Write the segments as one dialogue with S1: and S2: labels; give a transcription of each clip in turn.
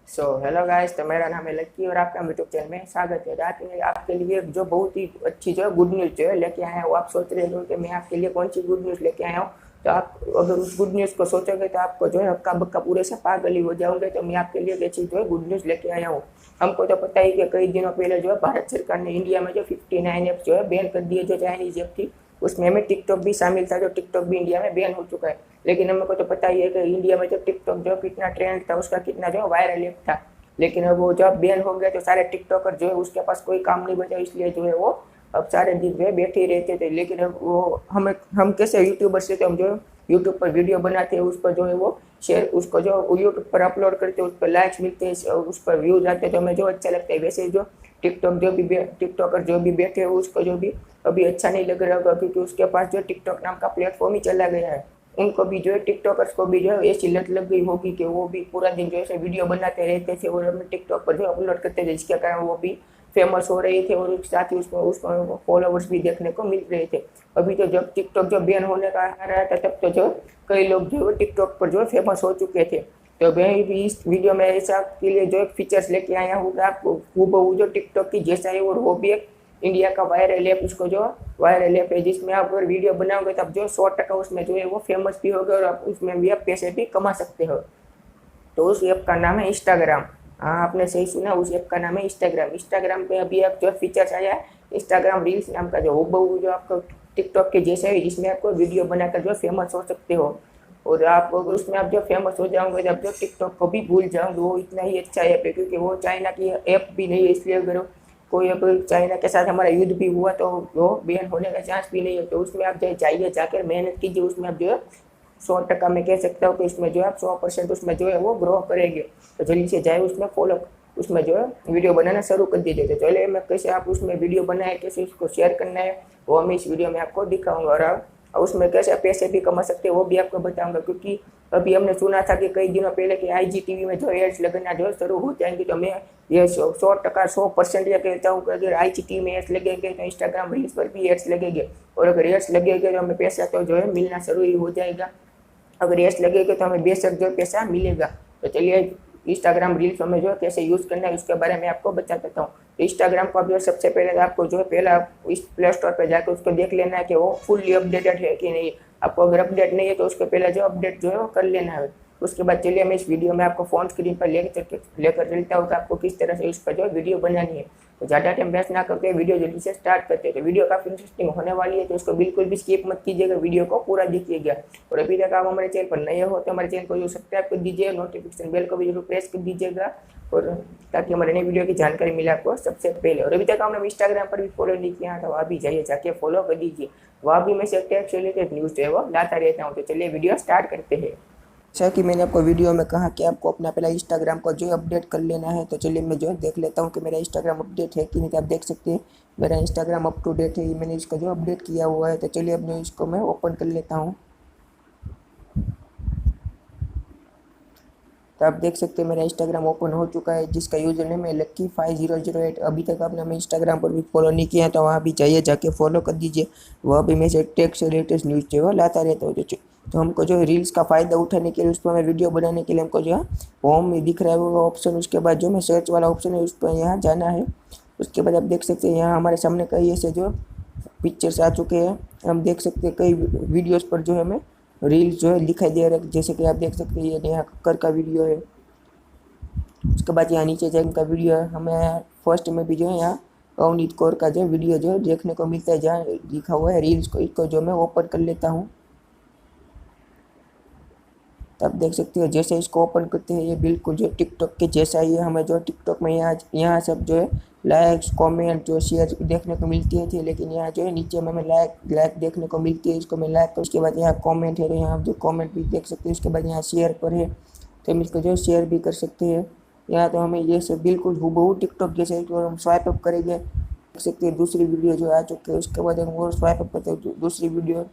S1: So hello guys, तो मेरा नाम है लक्की और आपका यूट्यूब चैनल में स्वागत है। आज मैं आपके लिए जो बहुत ही अच्छी जो गुड न्यूज़ जो है लेके आया हूँ। आप सोच रहे हो कि मैं आपके लिए कौन सी गुड न्यूज़ लेके आया हूँ, तो आप अगर उस गुड न्यूज़ को सोचोगे तो आपको जो है हक्का बक्का पूरे से पागल ही हो जाओगे। तो मैं आपके लिए ऐसी जो है गुड न्यूज़ लेके आया हूँ। हमको तो पता ही कि कई दिनों पहले जो है भारत सरकार ने इंडिया में जो 59 ऐप जो है बैन कर दिए, जो चाइनीज ऐप थी। उसमें हमें टिकटॉक भी शामिल था, जो टिकटॉक भी इंडिया में बैन हो चुका है। लेकिन हमको तो पता ही है कि इंडिया में जो टिकटॉक जो कितना ट्रेंड था, उसका कितना जो वायरल ऐप था। लेकिन अब वो जब बैन हो गया तो सारे टिकटॉकर जो है उसके पास कोई काम नहीं बचा, इसलिए जो है वो अब सारे दिन जो है बैठे ही रहते थे। लेकिन अब वो हम कैसे यूट्यूबर से, तो हम जो यूट्यूब पर वीडियो बनाते हैं, उस पर जो है वो शेयर, उसको जो यूट्यूब पर अपलोड करते हैं, उस पर लाइक्स मिलते हैं, उस पर व्यूज आते हैं, तो हमें जो अच्छा लगता है। वैसे जो टिकटॉकर जो भी बैठे हैं उसको जो भी अभी अच्छा नहीं लग रहा होगा, क्योंकि उसके पास जो टिकटॉक नाम का प्लेटफॉर्म ही चला गया है। उनको भी जो है टिकटॉकर्स को भी जो है ऐसी लत लग गई होगी कि वो भी पूरा दिन जो है वीडियो बनाते रहते थे और अपने टिकटॉक पर जो अपलोड करते थे, जिसके कारण वो भी फेमस हो रहे थे और साथ ही उसको उसको फॉलोवर्स भी देखने को मिल रहे थे। अभी तो जब टिकटॉक जो बैन होने का आ रहा था, तब तो जो कई लोग जो है टिकटॉक पर जो फेमस हो चुके थे। तो मैं भी इस वीडियो में ऐसा के लिए जो फीचर्स लेके आया हूँ कि आपको हूबहू जो टिकटॉक की जैसा है, और वो भी एक इंडिया का वायरल ऐप, उसको जो वायरल ऐप है जिसमें आप अगर वीडियो बनाओगे तब जो 100% उसमें जो है वो फेमस भी होगा और आप उसमें भी आप पैसे भी कमा सकते हो। तो उस ऐप का नाम है इंस्टाग्राम। हाँ, आपने सही सुना, उस ऐप का नाम है इंस्टाग्राम। इंस्टाग्राम पे अभी आप जो फीचर्स आया है इंस्टाग्राम रील्स नाम का, जो हूबहू जो आपको टिकटॉक के जैसा है, जिसमें आपको वीडियो बनाकर जो फेमस हो सकते हो। और आप उसमें आप जो फेमस हो जाओगे, जब जो टिकटॉक को भी भूल जाओगे, वो इतना ही अच्छा ऐप है, क्योंकि वो चाइना की ऐप भी नहीं है। इसलिए अगर कोई अगर चाइना के साथ हमारा युद्ध भी हुआ तो वो बैन होने का चांस भी नहीं है। तो उसमें आप जो जाइए, जाकर मेहनत कीजिए, उसमें आप जो है 100% मैं कह सकता हूँ कि उसमें जो है आप 100% उसमें जो है वो ग्रो करेंगे। तो जल्दी से जाए उसमें फॉलो, उसमें जो है वीडियो बनाना शुरू कर दीजिए। तो चलिए मैं कैसे आप उसमें वीडियो बनाए, कैसे उसको शेयर करना है, वो मैं इस वीडियो में आपको दिखाऊंगा। और आप उसमें कैसे पैसे भी कमा सकते हैं वो भी आपको बताऊंगा, क्योंकि अभी हमने सुना था कि कई दिनों पहले कि IGTV में जो एड्स लगना जो शुरू हो जाएंगे। तो मैं ये 100% 100% ये कहता हूँ कि अगर IGTV में एड्स लगेंगे तो इंस्टाग्राम रील्स पर भी एड्स लगेंगे, और अगर एड्स लगेंगे तो हमें पैसा तो जो है मिलना शुरू ही हो जाएगा। अगर यस लगेगा तो हमें बेशक जो पैसा मिलेगा। तो चलिए इंस्टाग्राम रील्स हमें जो कैसे यूज़ करना है उसके बारे में आपको बता देता हूँ। तो इंस्टाग्राम को अभी सबसे पहले आपको जो है पहला इस प्ले स्टोर पर जाकर उसको देख लेना है कि वो फुल्ली अपडेटेड है कि नहीं। आपको अगर अपडेट नहीं है तो उसके पहले जो अपडेट जो है वो कर लेना है। उसके बाद चलिए मैं इस वीडियो में आपको फोन स्क्रीन पर लेकर चलता हूँ कि आपको किस तरह से उस पर जो वीडियो बनानी है। तो ज़्यादा टाइम वेस्ट ना करके वीडियो जल्दी से स्टार्ट करते हैं। तो वीडियो काफ़ी इंटरेस्टिंग होने वाली है, तो उसको बिल्कुल भी स्किप मत कीजिएगा, वीडियो को पूरा देखिएगा। और अभी तक आप हमारे चैनल पर नए हो तो हमारे चैनल को जो सब्सक्राइब कर दीजिए, नोटिफिकेशन बेल को भी जरूर प्रेस कर दीजिएगा, और ताकि हमारे नई वीडियो की जानकारी मिले आपको सबसे पहले। और अभी तक आपने इंस्टाग्राम पर भी फॉलो नहीं किया तो वहाँ भी जाइए, जाके फॉलो कर दीजिए। वहाँ भी मैं से टेक्स्ट रिलेटेड न्यूज़ जो है वो लाता रहता हूँ। तो चलिए वीडियो स्टार्ट करते हैं। जैसा कि मैंने आपको वीडियो में कहा कि आपको अपना पहला इंस्टाग्राम को जो अपडेट कर लेना है। तो चलिए मैं जो देख लेता हूँ कि मेरा इंस्टाग्राम अपडेट है कि नहीं। तो आप देख सकते हैं मेरा इंस्टाग्राम अप टू डेट है, मैंने इसको जो अपडेट किया हुआ है। तो चलिए अब इसको मैं ओपन कर लेता हूँ। तो आप देख सकते हैं मेरा इंस्टाग्राम ओपन हो चुका है, जिसका यूजर नेम है लक्की5008। अभी तक आपने हमें इंस्टाग्राम पर भी फॉलो नहीं किया तो वहाँ भी जाइए, जाके फॉलो कर दीजिए। वहाँ भी मैं से टेक्स्ट से लेटेस्ट न्यूज़ जो है लाता रहता हूँ। तो हमको जो है रील्स का फ़ायदा उठाने के लिए, उस पर हमें वीडियो बनाने के लिए हमको जो है होम में दिख रहा है वो ऑप्शन, उसके बाद जो मैं सर्च वाला ऑप्शन है उस पर यहाँ जाना है। उसके बाद आप देख सकते हैं यहाँ हमारे सामने कई ऐसे जो पिक्चर्स आ चुके हैं। हम देख सकते हैं कई वीडियोज़ पर जो है हमें रील्स जो है दिखाई दे रहा है, जैसे कि आप देख सकते हैं ये नेहा कक्कर का वीडियो है। उसके बाद यहाँ नीचे जैन का वीडियो है। हमें फर्स्ट में भी जो है यहाँ अवनीत कौर का जो वीडियो जो देखने को मिलता है, जहाँ लिखा हुआ है रील्स को। इसको जो मैं ओपन कर लेता हूँ। तो आप देख सकते हो जैसे इसको ओपन करते हैं ये बिल्कुल जो टिकटॉक के जैसा ही है। हमें जो टिकटॉक में यहाँ सब जो है लाइक्स कमेंट जो शेयर देखने को मिलती है थी, लेकिन यहाँ जो है नीचे में हमें लाइक देखने को मिलती है। इसको मैं लाइक कर, उसके बाद यहाँ कमेंट है तो यहाँ जो कमेंट भी देख सकते हैं। उसके बाद यहाँ शेयर पर है तो हम इसको जो शेयर भी कर सकते हैं। यहाँ तो हमें ये सब बिल्कुल हूबहू टिकटॉक जैसे हम स्वाइप अप करेंगे देख सकते हैं दूसरी वीडियो जो आ चुकी है। उसके बाद हम वो स्वाइप अप करते हैं दूसरी वीडियो।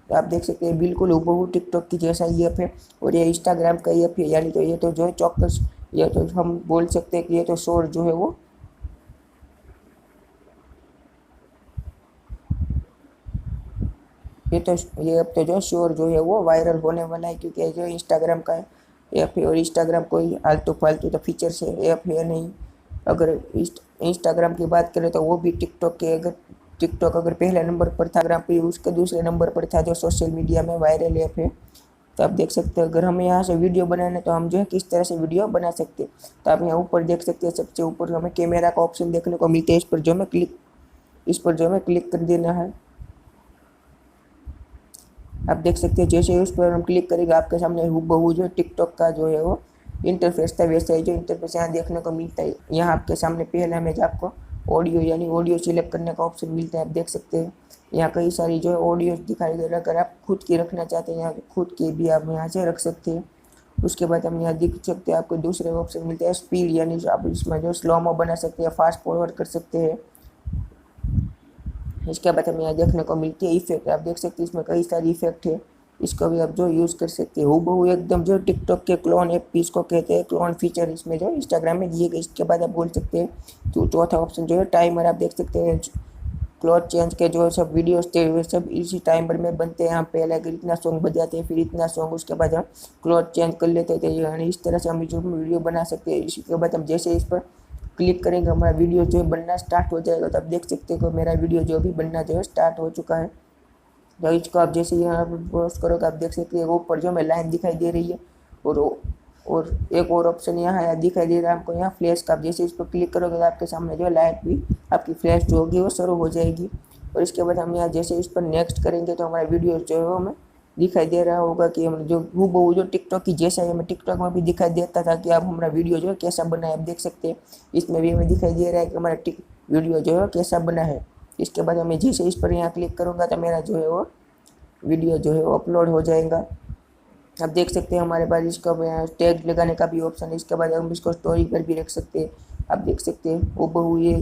S1: तो आप देख सकते हैं बिल्कुल हूबहू टिकटॉक की जैसा ही ऐप है, और ये इंस्टाग्राम का ऐप है। यानी तो ये तो जो है चौक्कस, ये तो हम बोल सकते हैं कि ये तो शोर जो है वो ये अब तो जो शोर जो है वो वायरल होने वाला है, क्योंकि जो इंस्टाग्राम का ऐप है। और इंस्टाग्राम कोई आलतू फालतू तो फीचर्स है, ऐप है नहीं। अगर इंस्टाग्राम की बात करें तो वो भी टिकटॉक अगर पहले नंबर पर था, इंस्टाग्राम पे उसके दूसरे नंबर पर था जो सोशल मीडिया में वायरल ऐप है। तो आप देख सकते हैं अगर हमें यहाँ से वीडियो बनाना है तो हम जो है किस तरह से वीडियो बना सकते हैं। तो आप यहाँ ऊपर देख सकते हैं, सबसे ऊपर हमें कैमरा का ऑप्शन देखने को मिलता है। इस पर जो हमें क्लिक कर देना है। आप देख सकते हैं जैसे उस पर हम क्लिक करेंगे आपके सामने हूबहू जो टिकटॉक का जो है वो इंटरफेस था वैसा ही जो इंटरफेस यहाँ देखने को मिलता है। यहाँ आपके सामने पहला में आपको ऑडियो यानी ऑडियो सिलेक्ट करने का ऑप्शन मिलता है। आप देख सकते हैं यहाँ कई सारी जो है ऑडियो दिखाई दे रहा है। अगर आप खुद की रखना चाहते हैं यहाँ खुद की भी आप यहाँ से रख सकते हैं। उसके बाद हम यहाँ देख सकते हैं आपको दूसरे ऑप्शन मिलते हैं स्पीड, यानी आप इसमें जो स्लोमो बना सकते हैं, फास्ट फॉरवर्ड कर सकते हैं। इसके बाद हमें यहाँ देखने को मिलती है इफेक्ट। आप देख सकते हैं इसमें कई सारी इफेक्ट है, इसको भी आप जो यूज़ कर सकते हैं। हूबहू एकदम जो टिकटॉक के क्लोन ऐप इसको कहते हैं, क्लोन फीचर इसमें जो इंस्टाग्राम में दिए गए। इसके बाद आप बोल सकते हैं तो चौथा ऑप्शन जो है टाइमर। आप देख सकते हैं क्लॉथ चेंज के जो सब वीडियोस थे वे सब इसी टाइमर में बनते हैं। हम पहले अगर इतना सॉन्ग बजाते हैं फिर इतना सॉन्ग, उसके बाद हम क्लॉथ चेंज कर लेते थे। यानी इस तरह से हम यूट्यूब में वीडियो बना सकते हैं। इसके बाद हम जैसे इस पर क्लिक करेंगे हमारा वीडियो जो है बनना स्टार्ट हो जाएगा। तो आप देख सकते हो कि मेरा वीडियो जो भी बनना जो है स्टार्ट हो चुका है। तो इसको आप जैसे यहाँ पर पॉज करोगे आप देख सकते हैं ऊपर जो हमें लाइन दिखाई दे रही है। और एक और ऑप्शन यहाँ दिखाई दे रहा है आपको यहाँ फ्लैश का। आप जैसे इस पर क्लिक करोगे तो आपके सामने जो लाइट भी आपकी फ्लैश जो होगी वो शुरू हो जाएगी। और इसके बाद हम यहाँ जैसे इस पर नेक्स्ट करेंगे तो हमारा वीडियो जो है वो हमें दिखाई दे रहा होगा कि हम जो हूबहू जो टिकटॉक की जैसा है हमें टिकटॉक में भी दिखाई देता था कि आप हमारा वीडियो जो है कैसा बना है। आप देख सकते हैं इसमें भी हमें दिखाई दे रहा है कि हमारा वीडियो जो है कैसा बना है। इसके बाद हमें जैसे इस पर यहाँ क्लिक करूँगा तो मेरा जो है वो वीडियो जो है वो अपलोड हो जाएगा। आप देख सकते हैं हमारे पास इसका टैग लगाने का भी ऑप्शन है। इसके बाद हम इसको स्टोरी पर भी रख सकते हैं। आप देख सकते हैं हूबहू ये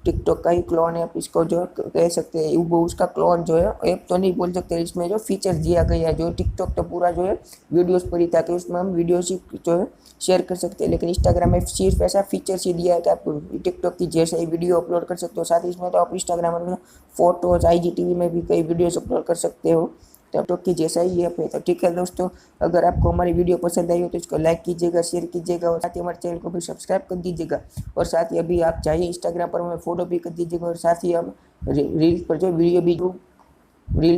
S1: टिकटॉक का ही क्लोन ऐप इसको जो कह सकते हैं। हूबहू उसका क्लोन जो है ऐप तो नहीं बोल सकते, इसमें जो फीचर्स दिया गया है जो टिकटॉक तो पूरा जो है वीडियोस पर ही था कि उसमें हम वीडियोस जो है शेयर कर सकते हैं। लेकिन इंस्टाग्राम में सिर्फ ऐसा फीचर्स ही दिया है कि आप टिकटॉक की जैसे ही वीडियो अपलोड कर सकते हो। साथ ही इसमें तो आप इंस्टाग्राम में फोटोज IGTV में भी कई वीडियोज अपलोड कर सकते हो। टिकटॉक की जैसा ही ऐप है। तो ठीक है दोस्तों, अगर आपको हमारी वीडियो पसंद आई हो तो इसको लाइक कीजिएगा, शेयर कीजिएगा और साथ ही हमारे चैनल को भी सब्सक्राइब कर दीजिएगा। और साथ ही अभी आप चाहिए इंस्टाग्राम पर हमें फॉलो भी कर दीजिएगा। और साथ ही हम रील्स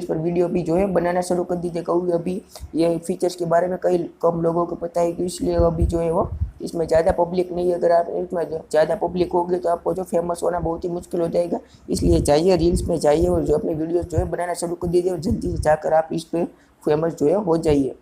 S1: पर वीडियो भी जो है बनाना शुरू कर दीजिएगा। अभी ये फीचर्स के बारे में कई कम लोगों को पता है कि इसलिए अभी जो है वो इसमें ज़्यादा पब्लिक नहीं है। अगर आप इसमें ज़्यादा पब्लिक होगी तो आपको जो फेमस होना बहुत ही मुश्किल हो जाएगा। इसलिए जाइए रील्स में जाइए और जो अपने वीडियोस जो है बनाना शुरू कर दीजिए और जल्दी से जाकर आप इस पर फेमस जो है हो जाइए।